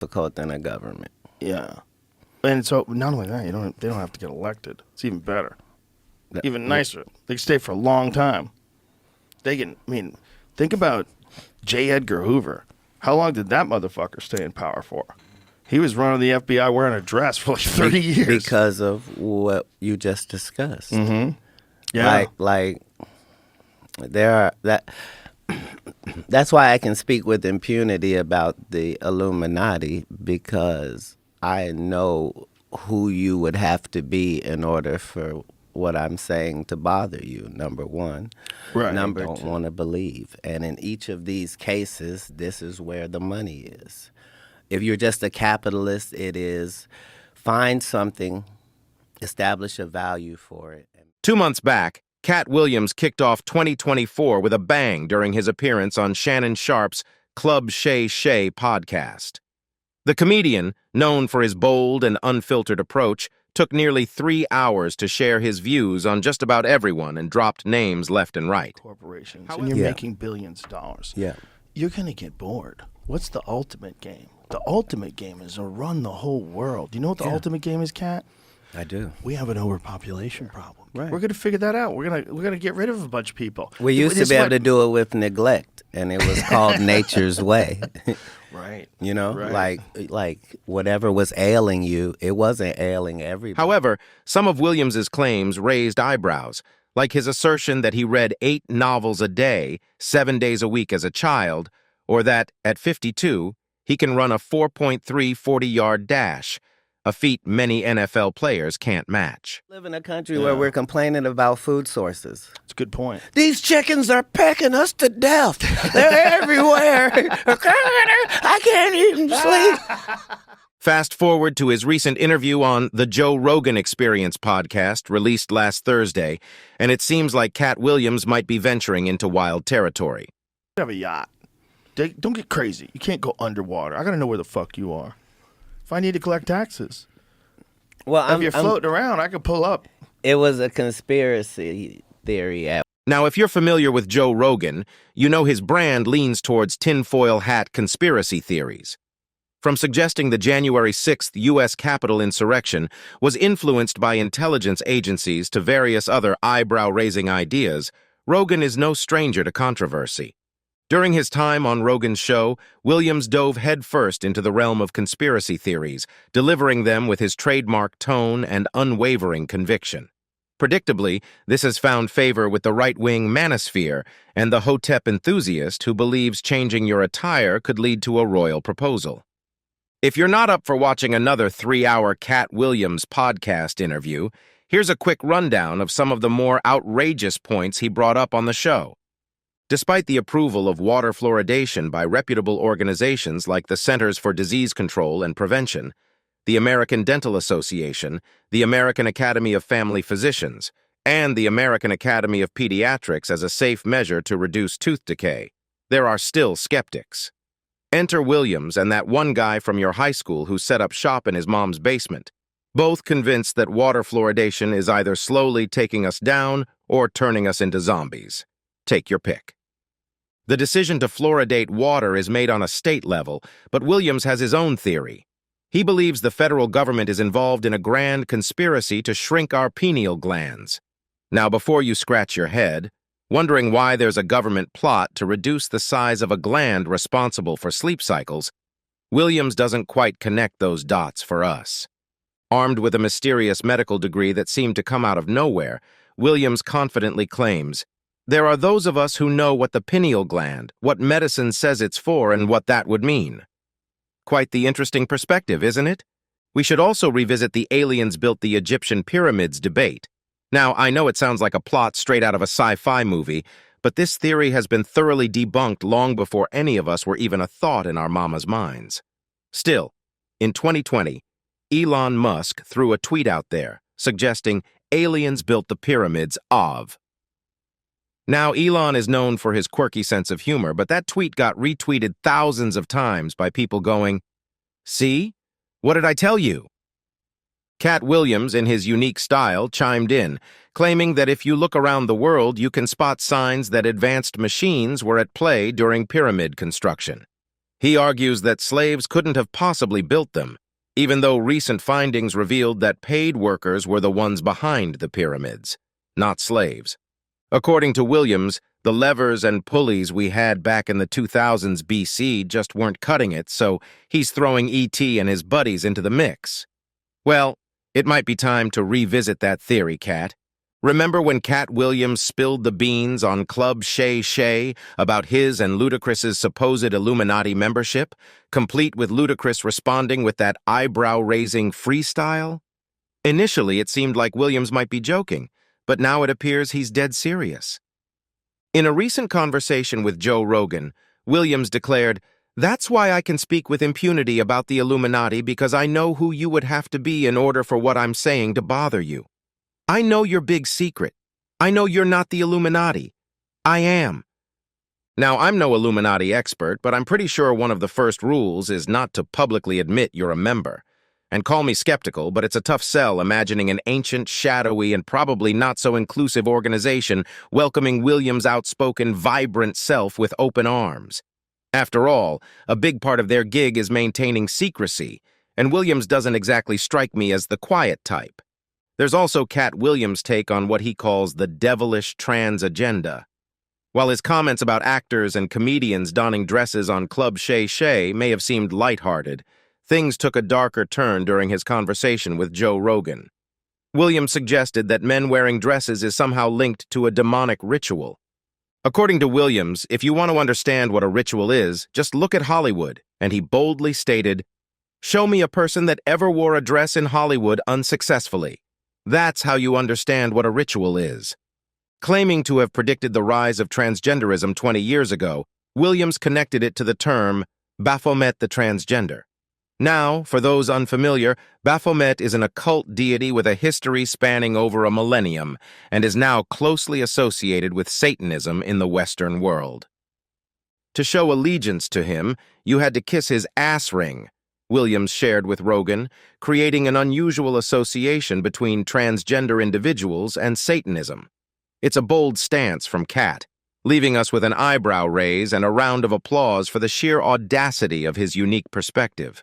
difficult than a government. Yeah. And so not only that, they don't have to get elected. It's even better. Even nicer. They can stay for a long time. Think about J. Edgar Hoover. How long did that motherfucker stay in power for? He was running the FBI wearing a dress for like 30 years. Because of what you just discussed. Mm-hmm. Yeah. Like there are that's why I can speak with impunity about the Illuminati, because I know who you would have to be in order for what I'm saying to bother you, number one. Right. Number don't want to believe. And in each of these cases, this is where the money is. If you're just a capitalist, it is find something, establish a value for it. 2 months back, Katt Williams kicked off 2024 with a bang during his appearance on Shannon Sharpe's Club Shay Shay podcast. The comedian, known for his bold and unfiltered approach, took nearly 3 hours to share his views on just about everyone and dropped names left and right. Corporations, and you're making billions of dollars. Yeah. You're going to get bored. What's the ultimate game? The ultimate game is to run the whole world. Do you know what the ultimate game is, Katt? I do. We have an overpopulation problem. Right. We're going to figure that out. We're going to get rid of a bunch of people. We used to be able to do it with neglect, and it was called nature's way. Right. You know, right. like whatever was ailing you, it wasn't ailing everybody. However, some of Williams's claims raised eyebrows, like his assertion that he read 8 novels a day, 7 days a week as a child, or that, at 52, he can run a 4.3 40-yard dash, a feat many NFL players can't match. We live in a country where we're complaining about food sources. That's a good point. These chickens are pecking us to death. They're everywhere. I can't even sleep. Fast forward to his recent interview on the Joe Rogan Experience podcast, released last Thursday, and it seems like Katt Williams might be venturing into wild territory. You have a yacht. Don't get crazy. You can't go underwater. I got to know where the fuck you are. If I need to collect taxes. Well, if you're floating around, I could pull up. It was a conspiracy theory. Now, if you're familiar with Joe Rogan, you know his brand leans towards tinfoil hat conspiracy theories. From suggesting the January 6th U.S. Capitol insurrection was influenced by intelligence agencies to various other eyebrow-raising ideas, Rogan is no stranger to controversy. During his time on Rogan's show, Williams dove headfirst into the realm of conspiracy theories, delivering them with his trademark tone and unwavering conviction. Predictably, this has found favor with the right-wing manosphere and the Hotep enthusiast who believes changing your attire could lead to a royal proposal. If you're not up for watching another 3-hour Katt Williams podcast interview, here's a quick rundown of some of the more outrageous points he brought up on the show. Despite the approval of water fluoridation by reputable organizations like the Centers for Disease Control and Prevention, the American Dental Association, the American Academy of Family Physicians, and the American Academy of Pediatrics as a safe measure to reduce tooth decay, there are still skeptics. Enter Williams and that one guy from your high school who set up shop in his mom's basement, both convinced that water fluoridation is either slowly taking us down or turning us into zombies. Take your pick. The decision to fluoridate water is made on a state level, but Williams has his own theory. He believes the federal government is involved in a grand conspiracy to shrink our pineal glands. Now, before you scratch your head, wondering why there's a government plot to reduce the size of a gland responsible for sleep cycles, Williams doesn't quite connect those dots for us. Armed with a mysterious medical degree that seemed to come out of nowhere, Williams confidently claims, "There are those of us who know what the pineal gland, what medicine says it's for, and what that would mean." Quite the interesting perspective, isn't it? We should also revisit the aliens built the Egyptian pyramids debate. Now, I know it sounds like a plot straight out of a sci-fi movie, but this theory has been thoroughly debunked long before any of us were even a thought in our mama's minds. Still, in 2020, Elon Musk threw a tweet out there suggesting aliens built the pyramids of. Now, Elon is known for his quirky sense of humor, but that tweet got retweeted thousands of times by people going, "See? What did I tell you?" Katt Williams, in his unique style, chimed in, claiming that if you look around the world, you can spot signs that advanced machines were at play during pyramid construction. He argues that slaves couldn't have possibly built them, even though recent findings revealed that paid workers were the ones behind the pyramids, not slaves. According to Williams, the levers and pulleys we had back in the 2000s BC just weren't cutting it, so he's throwing E.T. and his buddies into the mix. Well, it might be time to revisit that theory, Katt. Remember when Katt Williams spilled the beans on Club Shay Shay about his and Ludacris's supposed Illuminati membership, complete with Ludacris responding with that eyebrow-raising freestyle? Initially, it seemed like Williams might be joking, but now it appears he's dead serious. In a recent conversation with Joe Rogan, Williams declared, "That's why I can speak with impunity about the Illuminati, because I know who you would have to be in order for what I'm saying to bother you. I know your big secret. I know you're not the Illuminati. I am." Now, I'm no Illuminati expert, but I'm pretty sure one of the first rules is not to publicly admit you're a member. And call me skeptical, but it's a tough sell imagining an ancient, shadowy, and probably not-so-inclusive organization welcoming Williams' outspoken, vibrant self with open arms. After all, a big part of their gig is maintaining secrecy, and Williams doesn't exactly strike me as the quiet type. There's also Katt Williams' take on what he calls the devilish trans agenda. While his comments about actors and comedians donning dresses on Club Shay Shay may have seemed lighthearted, things took a darker turn during his conversation with Joe Rogan. Williams suggested that men wearing dresses is somehow linked to a demonic ritual. According to Williams, if you want to understand what a ritual is, just look at Hollywood, and he boldly stated, "Show me a person that ever wore a dress in Hollywood unsuccessfully. That's how you understand what a ritual is." Claiming to have predicted the rise of transgenderism 20 years ago, Williams connected it to the term Baphomet the transgender. Now, for those unfamiliar, Baphomet is an occult deity with a history spanning over a millennium and is now closely associated with Satanism in the Western world. To show allegiance to him, you had to kiss his ass ring, Williams shared with Rogan, creating an unusual association between transgender individuals and Satanism. It's a bold stance from Katt, leaving us with an eyebrow raise and a round of applause for the sheer audacity of his unique perspective.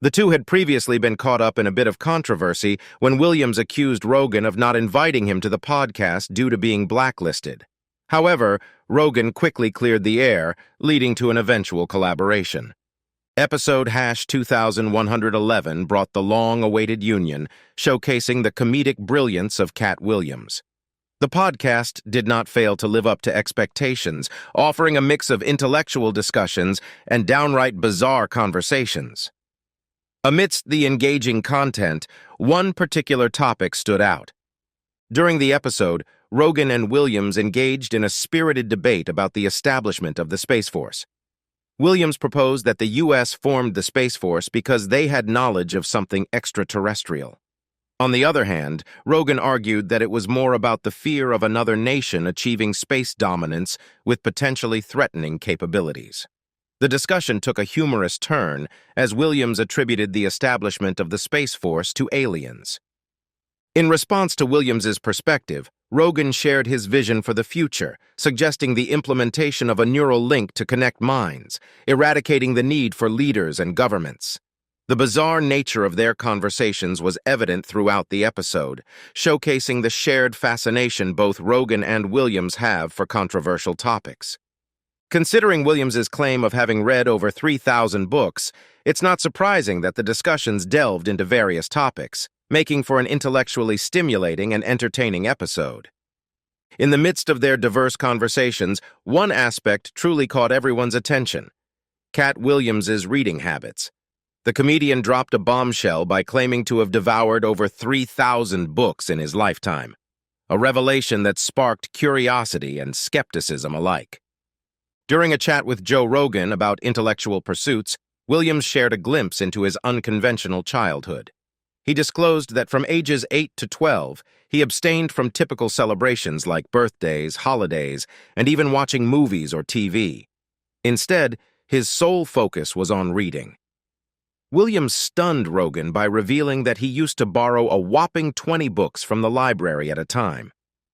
The two had previously been caught up in a bit of controversy when Williams accused Rogan of not inviting him to the podcast due to being blacklisted. However, Rogan quickly cleared the air, leading to an eventual collaboration. Episode #2111 brought the long-awaited union, showcasing the comedic brilliance of Katt Williams. The podcast did not fail to live up to expectations, offering a mix of intellectual discussions and downright bizarre conversations. Amidst the engaging content, one particular topic stood out. During the episode, Rogan and Williams engaged in a spirited debate about the establishment of the Space Force. Williams proposed that the U.S. formed the Space Force because they had knowledge of something extraterrestrial. On the other hand, Rogan argued that it was more about the fear of another nation achieving space dominance with potentially threatening capabilities. The discussion took a humorous turn as Williams attributed the establishment of the Space Force to aliens. In response to Williams's perspective, Rogan shared his vision for the future, suggesting the implementation of a neural link to connect minds, eradicating the need for leaders and governments. The bizarre nature of their conversations was evident throughout the episode, showcasing the shared fascination both Rogan and Williams have for controversial topics. Considering Williams's claim of having read over 3,000 books, it's not surprising that the discussions delved into various topics, making for an intellectually stimulating and entertaining episode. In the midst of their diverse conversations, one aspect truly caught everyone's attention: Katt Williams's reading habits. The comedian dropped a bombshell by claiming to have devoured over 3,000 books in his lifetime, a revelation that sparked curiosity and skepticism alike. During a chat with Joe Rogan about intellectual pursuits, Williams shared a glimpse into his unconventional childhood. He disclosed that from ages 8 to 12, he abstained from typical celebrations like birthdays, holidays, and even watching movies or TV. Instead, his sole focus was on reading. Williams stunned Rogan by revealing that he used to borrow a whopping 20 books from the library at a time.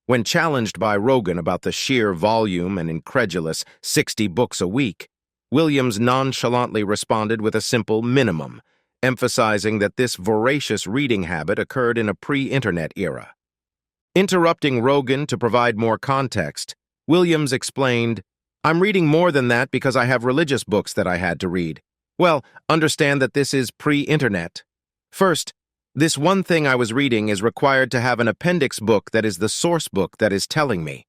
When challenged by Rogan about the sheer volume and incredulous 60 books a week, Williams nonchalantly responded with a simple minimum, emphasizing that this voracious reading habit occurred in a pre-internet era. Interrupting Rogan to provide more context, Williams explained, "I'm reading more than that because I have religious books that I had to read. Well, understand that this is pre-internet. First, this one thing I was reading is required to have an appendix book that is the source book that is telling me."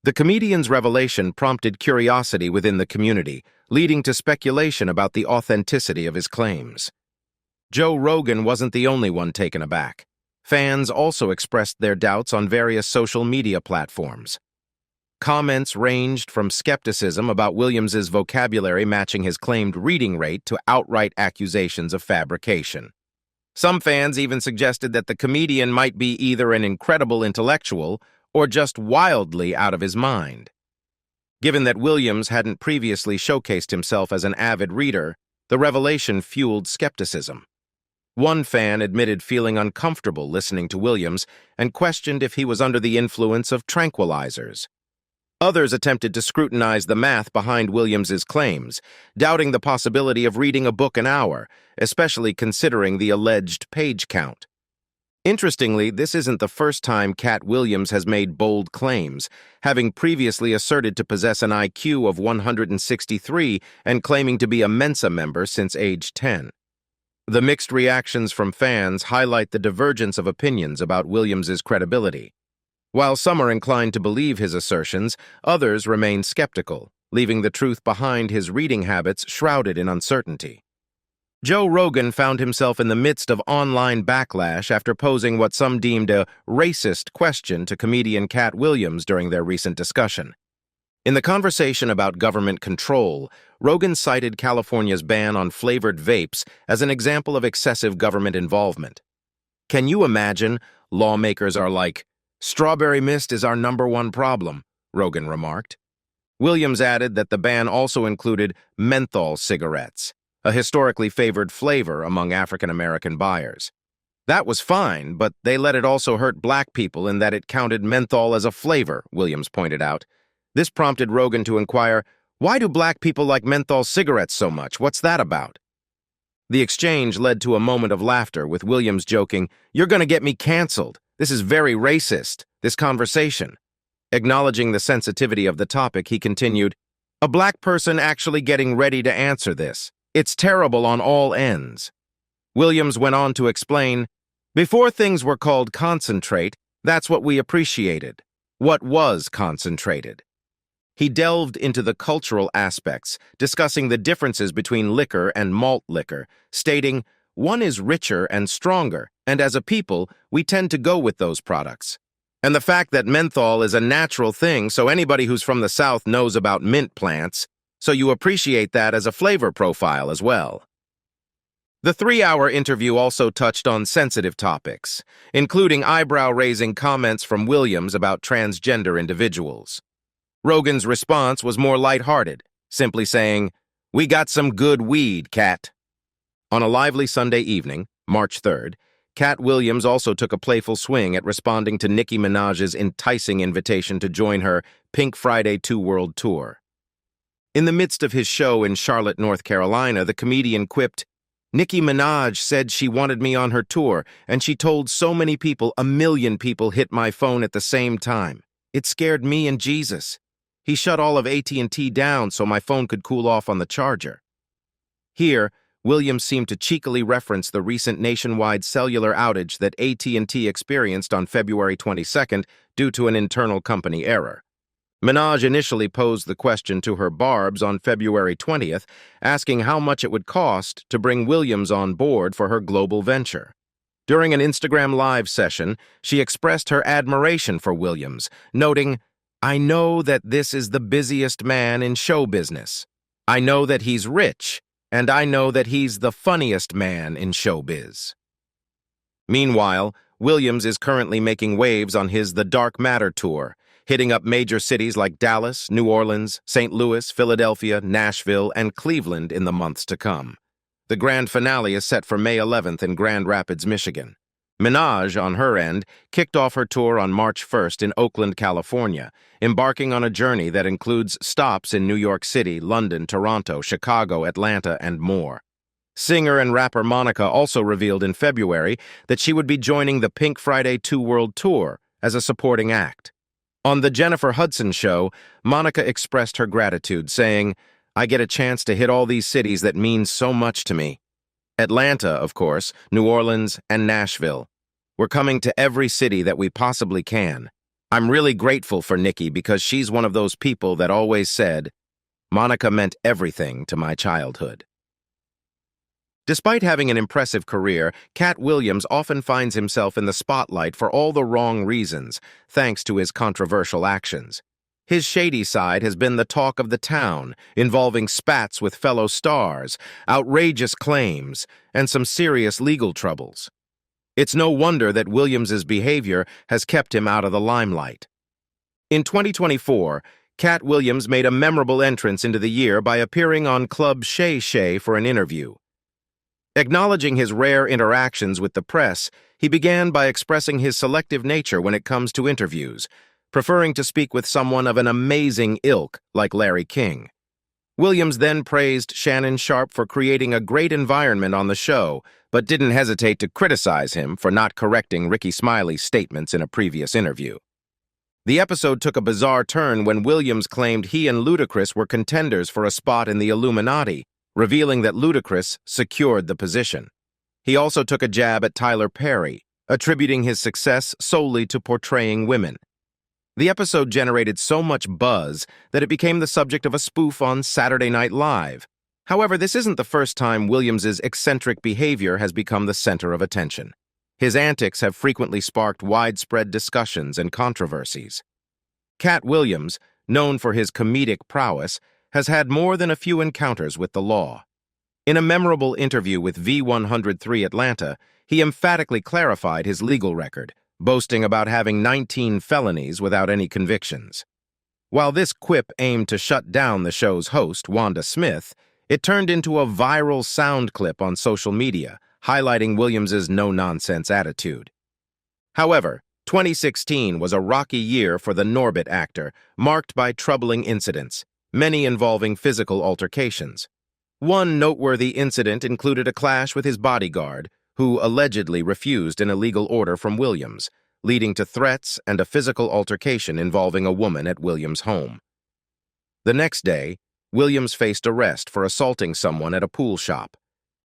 The comedian's revelation prompted curiosity within the community, leading to speculation about the authenticity of his claims. Joe Rogan wasn't the only one taken aback. Fans also expressed their doubts on various social media platforms. Comments ranged from skepticism about Williams's vocabulary matching his claimed reading rate to outright accusations of fabrication. Some fans even suggested that the comedian might be either an incredible intellectual or just wildly out of his mind. Given that Williams hadn't previously showcased himself as an avid reader, the revelation fueled skepticism. One fan admitted feeling uncomfortable listening to Williams and questioned if he was under the influence of tranquilizers. Others attempted to scrutinize the math behind Williams's claims, doubting the possibility of reading a book an hour, especially considering the alleged page count. Interestingly, this isn't the first time Katt Williams has made bold claims, having previously asserted to possess an IQ of 163 and claiming to be a Mensa member since age 10. The mixed reactions from fans highlight the divergence of opinions about Williams's credibility. While some are inclined to believe his assertions, others remain skeptical, leaving the truth behind his reading habits shrouded in uncertainty. Joe Rogan found himself in the midst of online backlash after posing what some deemed a racist question to comedian Katt Williams during their recent discussion. In the conversation about government control, Rogan cited California's ban on flavored vapes as an example of excessive government involvement. "Can you imagine? Lawmakers are like, 'Strawberry mist is our #1 problem,'" Rogan remarked. Williams added that the ban also included menthol cigarettes, a historically favored flavor among African-American buyers. "That was fine, but they let it also hurt black people in that it counted menthol as a flavor," Williams pointed out. This prompted Rogan to inquire, "Why do black people like menthol cigarettes so much? What's that about?" The exchange led to a moment of laughter, with Williams joking, "You're gonna get me canceled. This is very racist, this conversation." Acknowledging the sensitivity of the topic, he continued, "A black person actually getting ready to answer this. It's terrible on all ends." Williams went on to explain, "Before things were called concentrate, that's what we appreciated. What was concentrated?" He delved into the cultural aspects, discussing the differences between liquor and malt liquor, stating, "One is richer and stronger, and as a people, we tend to go with those products. And the fact that menthol is a natural thing, so anybody who's from the South knows about mint plants, so you appreciate that as a flavor profile as well." The 3-hour interview also touched on sensitive topics, including eyebrow-raising comments from Williams about transgender individuals. Rogan's response was more lighthearted, simply saying, "We got some good weed, Katt." On a lively Sunday evening, March 3rd, Katt Williams also took a playful swing at responding to Nicki Minaj's enticing invitation to join her Pink Friday 2 World Tour. In the midst of his show in Charlotte, North Carolina, the comedian quipped, "Nicki Minaj said she wanted me on her tour, and she told so many people, 1,000,000 people hit my phone at the same time. It scared me and Jesus. He shut all of AT&T down so my phone could cool off on the charger." Here, Williams seemed to cheekily reference the recent nationwide cellular outage that AT&T experienced on February 22nd due to an internal company error. Minaj initially posed the question to her Barbs on February 20th, asking how much it would cost to bring Williams on board for her global venture. During an Instagram Live session, she expressed her admiration for Williams, noting, "I know that this is the busiest man in show business. I know that he's rich, and I know that he's the funniest man in showbiz." Meanwhile, Williams is currently making waves on his The Dark Matter tour, hitting up major cities like Dallas, New Orleans, St. Louis, Philadelphia, Nashville, and Cleveland in the months to come. The grand finale is set for May 11th in Grand Rapids, Michigan. Minaj, on her end, kicked off her tour on March 1st in Oakland, California, embarking on a journey that includes stops in New York City, London, Toronto, Chicago, Atlanta, and more. Singer and rapper Monica also revealed in February that she would be joining the Pink Friday 2 World Tour as a supporting act. On The Jennifer Hudson Show, Monica expressed her gratitude, saying, "I get a chance to hit all these cities that mean so much to me. Atlanta, of course, New Orleans, and Nashville. We're coming to every city that we possibly can. I'm really grateful for Nikki because she's one of those people that always said, 'Monica meant everything to my childhood.'" Despite having an impressive career, Katt Williams often finds himself in the spotlight for all the wrong reasons, thanks to his controversial actions. His shady side has been the talk of the town, involving spats with fellow stars, outrageous claims, and some serious legal troubles. It's no wonder that Williams's behavior has kept him out of the limelight. In 2024, Katt Williams made a memorable entrance into the year by appearing on Club Shay Shay for an interview. Acknowledging his rare interactions with the press, he began by expressing his selective nature when it comes to interviews, preferring to speak with someone of an amazing ilk like Larry King. Williams then praised Shannon Sharpe for creating a great environment on the show, but didn't hesitate to criticize him for not correcting Ricky Smiley's statements in a previous interview. The episode took a bizarre turn when Williams claimed he and Ludacris were contenders for a spot in the Illuminati, revealing that Ludacris secured the position. He also took a jab at Tyler Perry, attributing his success solely to portraying women. The episode generated so much buzz that it became the subject of a spoof on Saturday Night Live. However, this isn't the first time Williams's eccentric behavior has become the center of attention. His antics have frequently sparked widespread discussions and controversies. Katt Williams, known for his comedic prowess, has had more than a few encounters with the law. In a memorable interview with V103 Atlanta, he emphatically clarified his legal record, boasting about having 19 felonies without any convictions. While this quip aimed to shut down the show's host, Wanda Smith, it turned into a viral sound clip on social media, highlighting Williams's no-nonsense attitude. However, 2016 was a rocky year for the Norbit actor, marked by troubling incidents, many involving physical altercations. One noteworthy incident included a clash with his bodyguard, who allegedly refused an illegal order from Williams, leading to threats and a physical altercation involving a woman at Williams' home. The next day, Williams faced arrest for assaulting someone at a pool shop.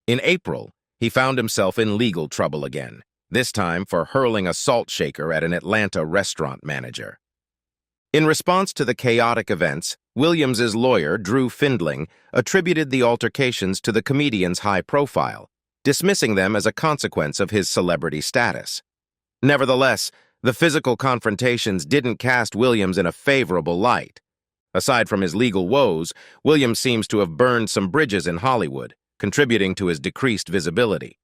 In April, he found himself in legal trouble again, this time for hurling a salt shaker at an Atlanta restaurant manager. In response to the chaotic events, Williams's lawyer, Drew Findling, attributed the altercations to the comedian's high profile, dismissing them as a consequence of his celebrity status. Nevertheless, the physical confrontations didn't cast Williams in a favorable light. Aside from his legal woes, Williams seems to have burned some bridges in Hollywood, contributing to his decreased visibility.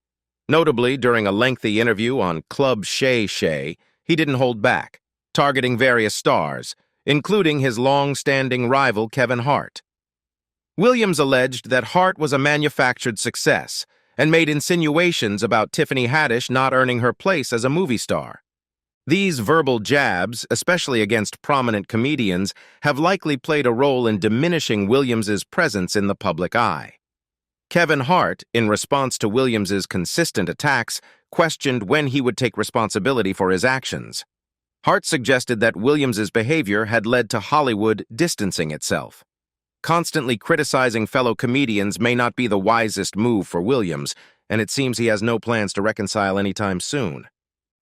Notably, during a lengthy interview on Club Shay Shay, he didn't hold back, targeting various stars, including his long-standing rival Kevin Hart. Williams alleged that Hart was a manufactured success and made insinuations about Tiffany Haddish not earning her place as a movie star. These verbal jabs, especially against prominent comedians, have likely played a role in diminishing Williams's presence in the public eye. Kevin Hart, in response to Williams's consistent attacks, questioned when he would take responsibility for his actions. Hart suggested that Williams's behavior had led to Hollywood distancing itself. Constantly criticizing fellow comedians may not be the wisest move for Williams, and it seems he has no plans to reconcile anytime soon.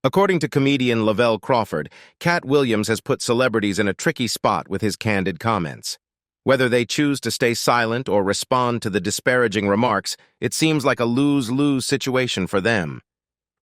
According to comedian Lavelle Crawford, Katt Williams has put celebrities in a tricky spot with his candid comments. Whether they choose to stay silent or respond to the disparaging remarks, it seems like a lose-lose situation for them.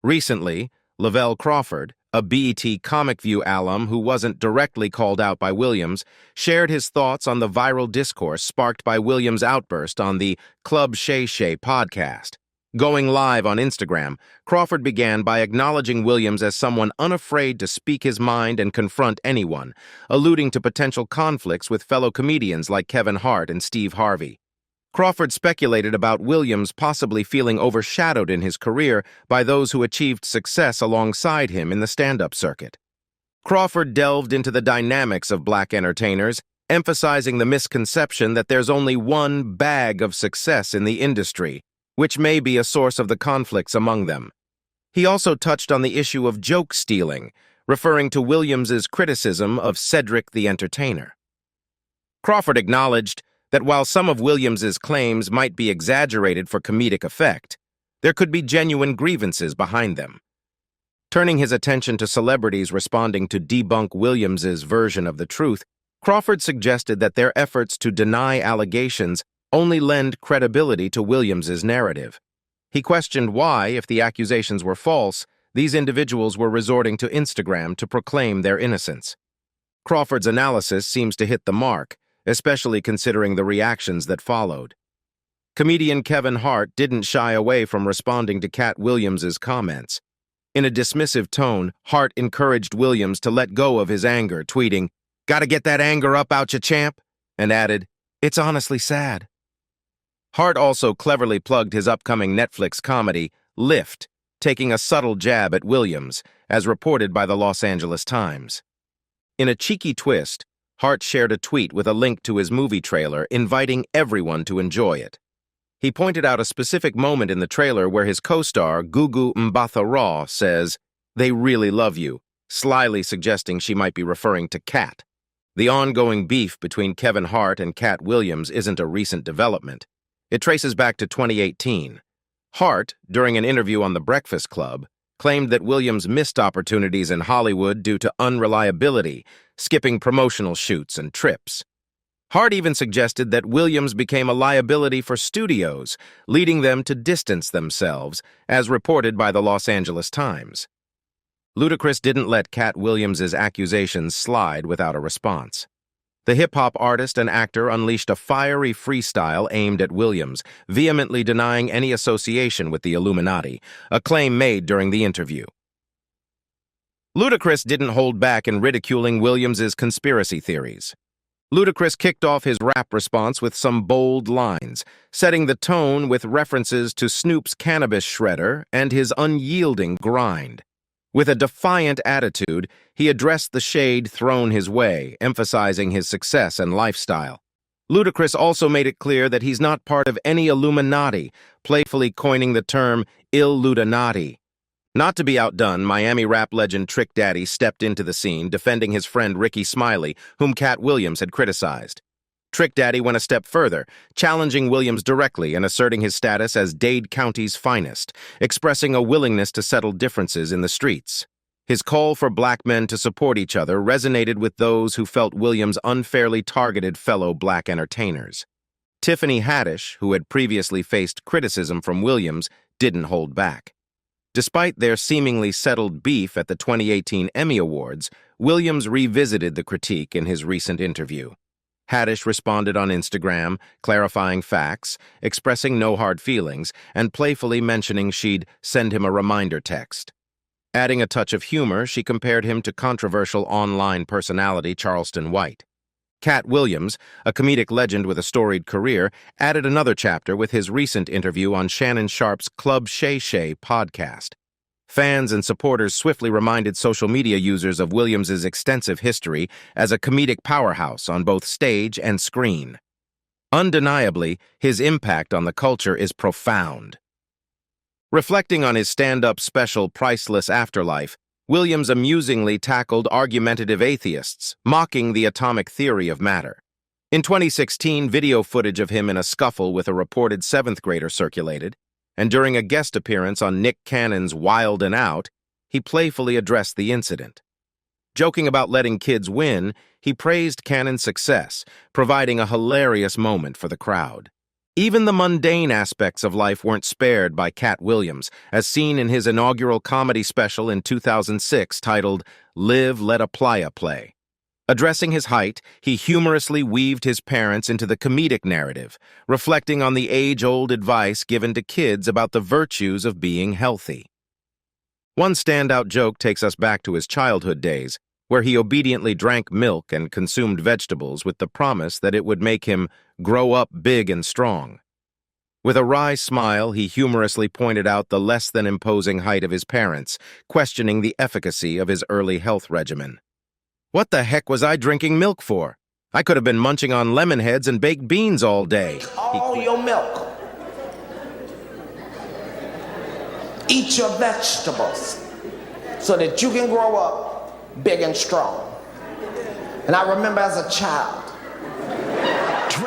Recently, Lavelle Crawford, a BET Comic View alum who wasn't directly called out by Williams, shared his thoughts on the viral discourse sparked by Williams' outburst on the Club Shay Shay podcast. Going live on Instagram, Crawford began by acknowledging Williams as someone unafraid to speak his mind and confront anyone, alluding to potential conflicts with fellow comedians like Kevin Hart and Steve Harvey. Crawford speculated about Williams possibly feeling overshadowed in his career by those who achieved success alongside him in the stand-up circuit. Crawford delved into the dynamics of black entertainers, emphasizing the misconception that there's only one bag of success in the industry, which may be a source of the conflicts among them. He also touched on the issue of joke stealing, referring to Williams's criticism of Cedric the Entertainer. Crawford acknowledged that while some of Williams's claims might be exaggerated for comedic effect, there could be genuine grievances behind them. Turning his attention to celebrities responding to debunk Williams's version of the truth, Crawford suggested that their efforts to deny allegations only lend credibility to Williams's narrative. He questioned why, if the accusations were false, these individuals were resorting to Instagram to proclaim their innocence. Crawford's analysis seems to hit the mark, especially considering the reactions that followed. Comedian Kevin Hart didn't shy away from responding to Katt Williams's comments. In a dismissive tone, Hart encouraged Williams to let go of his anger, tweeting, "Gotta get that anger up out ya, champ," and added, "It's honestly sad." Hart also cleverly plugged his upcoming Netflix comedy, Lift, taking a subtle jab at Williams, as reported by the Los Angeles Times. In a cheeky twist, Hart shared a tweet with a link to his movie trailer, inviting everyone to enjoy it. He pointed out a specific moment in the trailer where his co-star, Gugu Mbatha-Raw, says, "They really love you," slyly suggesting she might be referring to Katt. The ongoing beef between Kevin Hart and Katt Williams isn't a recent development. It traces back to 2018. Hart, during an interview on The Breakfast Club, claimed that Williams missed opportunities in Hollywood due to unreliability, skipping promotional shoots and trips. Hart even suggested that Williams became a liability for studios, leading them to distance themselves, as reported by the Los Angeles Times. Ludacris didn't let Katt Williams's accusations slide without a response. The hip-hop artist and actor unleashed a fiery freestyle aimed at Williams, vehemently denying any association with the Illuminati, a claim made during the interview. Ludacris didn't hold back in ridiculing Williams's conspiracy theories. Ludacris kicked off his rap response with some bold lines, setting the tone with references to Snoop's cannabis shredder and his unyielding grind. With a defiant attitude, he addressed the shade thrown his way, emphasizing his success and lifestyle. Ludacris also made it clear that he's not part of any Illuminati, playfully coining the term Illudanati. Not to be outdone, Miami rap legend Trick Daddy stepped into the scene, defending his friend Ricky Smiley, whom Katt Williams had criticized. Trick Daddy went a step further, challenging Williams directly and asserting his status as Dade County's finest, expressing a willingness to settle differences in the streets. His call for black men to support each other resonated with those who felt Williams unfairly targeted fellow black entertainers. Tiffany Haddish, who had previously faced criticism from Williams, didn't hold back. Despite their seemingly settled beef at the 2018 Emmy Awards, Williams revisited the critique in his recent interview. Haddish responded on Instagram, clarifying facts, expressing no hard feelings, and playfully mentioning she'd send him a reminder text. Adding a touch of humor, she compared him to controversial online personality Charleston White. Katt Williams, a comedic legend with a storied career, added another chapter with his recent interview on Shannon Sharpe's Club Shay Shay podcast. Fans and supporters swiftly reminded social media users of Williams's extensive history as a comedic powerhouse on both stage and screen. Undeniably, his impact on the culture is profound. Reflecting on his stand-up special Priceless Afterlife, Williams amusingly tackled argumentative atheists, mocking the atomic theory of matter. In 2016, video footage of him in a scuffle with a reported 7th grader circulated, and during a guest appearance on Nick Cannon's Wild 'N Out, he playfully addressed the incident. Joking about letting kids win, he praised Cannon's success, providing a hilarious moment for the crowd. Even the mundane aspects of life weren't spared by Katt Williams, as seen in his inaugural comedy special in 2006 titled Live, Let a Playa Play. Addressing his height, he humorously weaved his parents into the comedic narrative, reflecting on the age-old advice given to kids about the virtues of being healthy. One standout joke takes us back to his childhood days, where he obediently drank milk and consumed vegetables with the promise that it would make him grow up big and strong. With a wry smile, he humorously pointed out the less than imposing height of his parents, questioning the efficacy of his early health regimen. "What the heck was I drinking milk for? I could have been munching on lemon heads and baked beans all day." All your milk. Eat your vegetables so that you can grow up big and strong. And I remember as a child,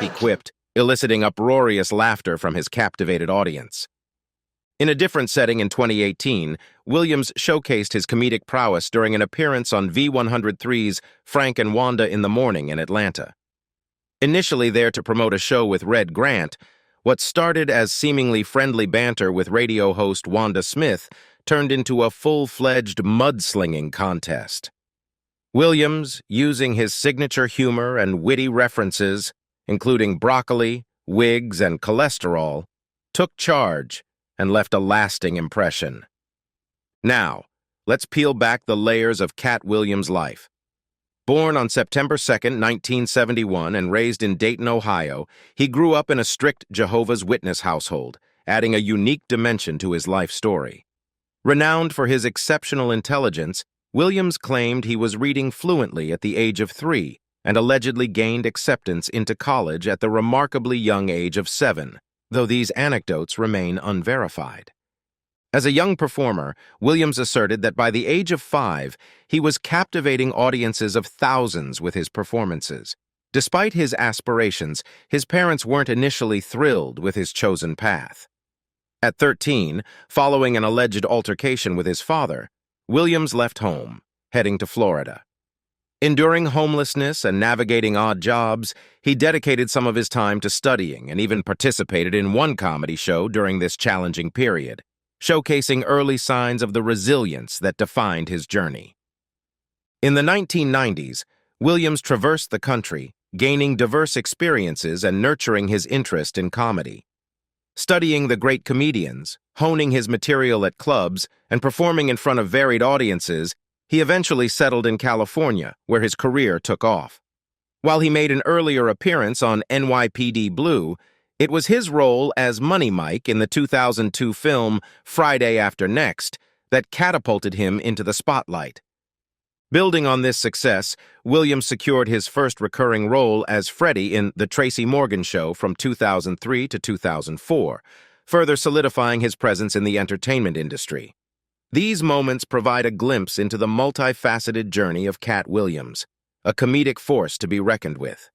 he quipped, eliciting uproarious laughter from his captivated audience. In a different setting in 2018, Williams showcased his comedic prowess during an appearance on V103's Frank and Wanda in the Morning in Atlanta. Initially there to promote a show with Red Grant, what started as seemingly friendly banter with radio host Wanda Smith turned into a full-fledged mudslinging contest. Williams, using his signature humor and witty references, including broccoli, wigs, and cholesterol, took charge and left a lasting impression. Now, let's peel back the layers of Katt Williams' life. Born on September 2, 1971, and raised in Dayton, Ohio, he grew up in a strict Jehovah's Witness household, adding a unique dimension to his life story. Renowned for his exceptional intelligence, Williams claimed he was reading fluently at the age of 3 and allegedly gained acceptance into college at the remarkably young age of 7, though these anecdotes remain unverified. As a young performer, Williams asserted that by the age of 5, he was captivating audiences of thousands with his performances. Despite his aspirations, his parents weren't initially thrilled with his chosen path. At 13, following an alleged altercation with his father, Williams left home, heading to Florida. Enduring homelessness and navigating odd jobs, he dedicated some of his time to studying and even participated in one comedy show during this challenging period, showcasing early signs of the resilience that defined his journey. In the 1990s, Williams traversed the country, gaining diverse experiences and nurturing his interest in comedy. Studying the great comedians, honing his material at clubs, and performing in front of varied audiences, he eventually settled in California, where his career took off. While he made an earlier appearance on NYPD Blue, it was his role as Money Mike in the 2002 film Friday After Next that catapulted him into the spotlight. Building on this success, Williams secured his first recurring role as Freddie in The Tracy Morgan Show from 2003 to 2004, further solidifying his presence in the entertainment industry. These moments provide a glimpse into the multifaceted journey of Katt Williams, a comedic force to be reckoned with.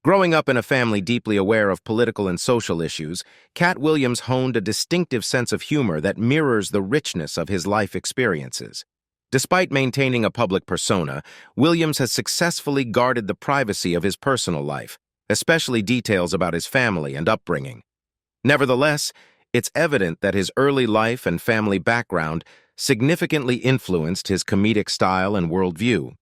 Growing up in a family deeply aware of political and social issues, Katt Williams honed a distinctive sense of humor that mirrors the richness of his life experiences. Despite maintaining a public persona, Williams has successfully guarded the privacy of his personal life, especially details about his family and upbringing. Nevertheless, it's evident that his early life and family background significantly influenced his comedic style and worldview.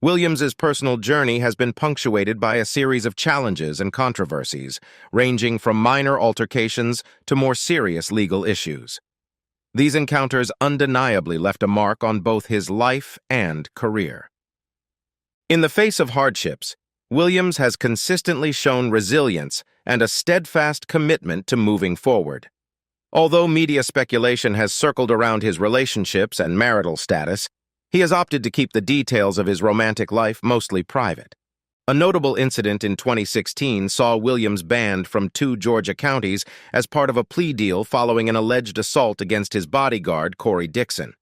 Williams's personal journey has been punctuated by a series of challenges and controversies, ranging from minor altercations to more serious legal issues. These encounters undeniably left a mark on both his life and career. In the face of hardships, Williams has consistently shown resilience and a steadfast commitment to moving forward. Although media speculation has circled around his relationships and marital status, he has opted to keep the details of his romantic life mostly private. A notable incident in 2016 saw Williams banned from 2 Georgia counties as part of a plea deal following an alleged assault against his bodyguard, Corey Dixon.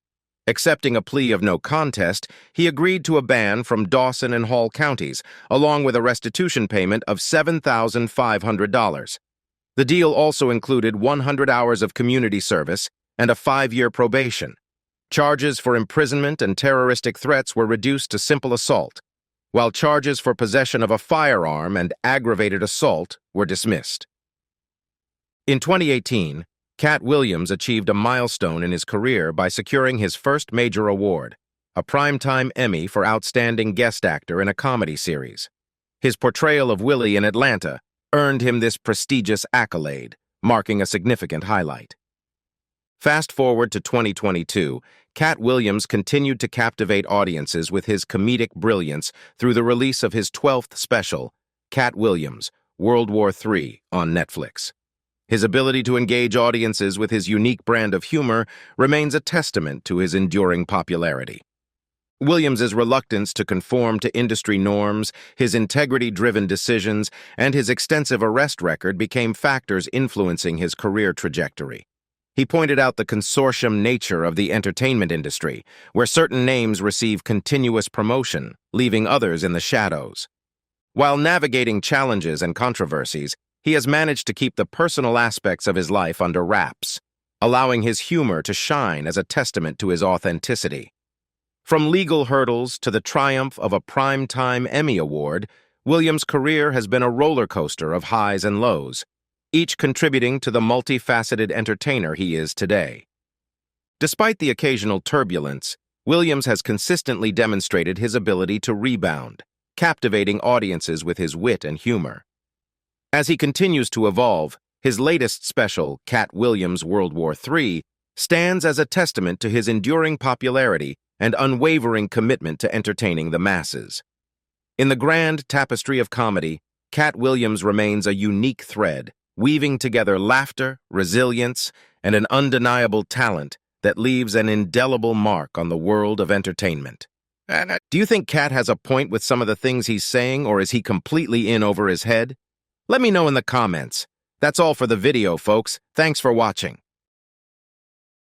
Accepting a plea of no contest, he agreed to a ban from Dawson and Hall counties, along with a restitution payment of $7,500. The deal also included 100 hours of community service and a 5-year probation. Charges for imprisonment and terroristic threats were reduced to simple assault, while charges for possession of a firearm and aggravated assault were dismissed. In 2018, Katt Williams achieved a milestone in his career by securing his first major award, a Primetime Emmy for Outstanding Guest Actor in a Comedy Series. His portrayal of Willie in Atlanta earned him this prestigious accolade, marking a significant highlight. Fast forward to 2022, Katt Williams continued to captivate audiences with his comedic brilliance through the release of his 12th special, Katt Williams, World War III on Netflix. His ability to engage audiences with his unique brand of humor remains a testament to his enduring popularity. Williams's reluctance to conform to industry norms, his integrity-driven decisions, and his extensive arrest record became factors influencing his career trajectory. He pointed out the consortium nature of the entertainment industry, where certain names receive continuous promotion, leaving others in the shadows. While navigating challenges and controversies, he has managed to keep the personal aspects of his life under wraps, allowing his humor to shine as a testament to his authenticity. From legal hurdles to the triumph of a Primetime Emmy Award, Williams' career has been a roller coaster of highs and lows, each contributing to the multifaceted entertainer he is today. Despite the occasional turbulence, Williams has consistently demonstrated his ability to rebound, captivating audiences with his wit and humor. As he continues to evolve, his latest special, Katt Williams' World War III, stands as a testament to his enduring popularity and unwavering commitment to entertaining the masses. In the grand tapestry of comedy, Katt Williams remains a unique thread, weaving together laughter, resilience, and an undeniable talent that leaves an indelible mark on the world of entertainment. Do you think Katt has a point with some of the things he's saying, or is he completely in over his head? Let me know in the comments. That's all for the video, folks. Thanks for watching.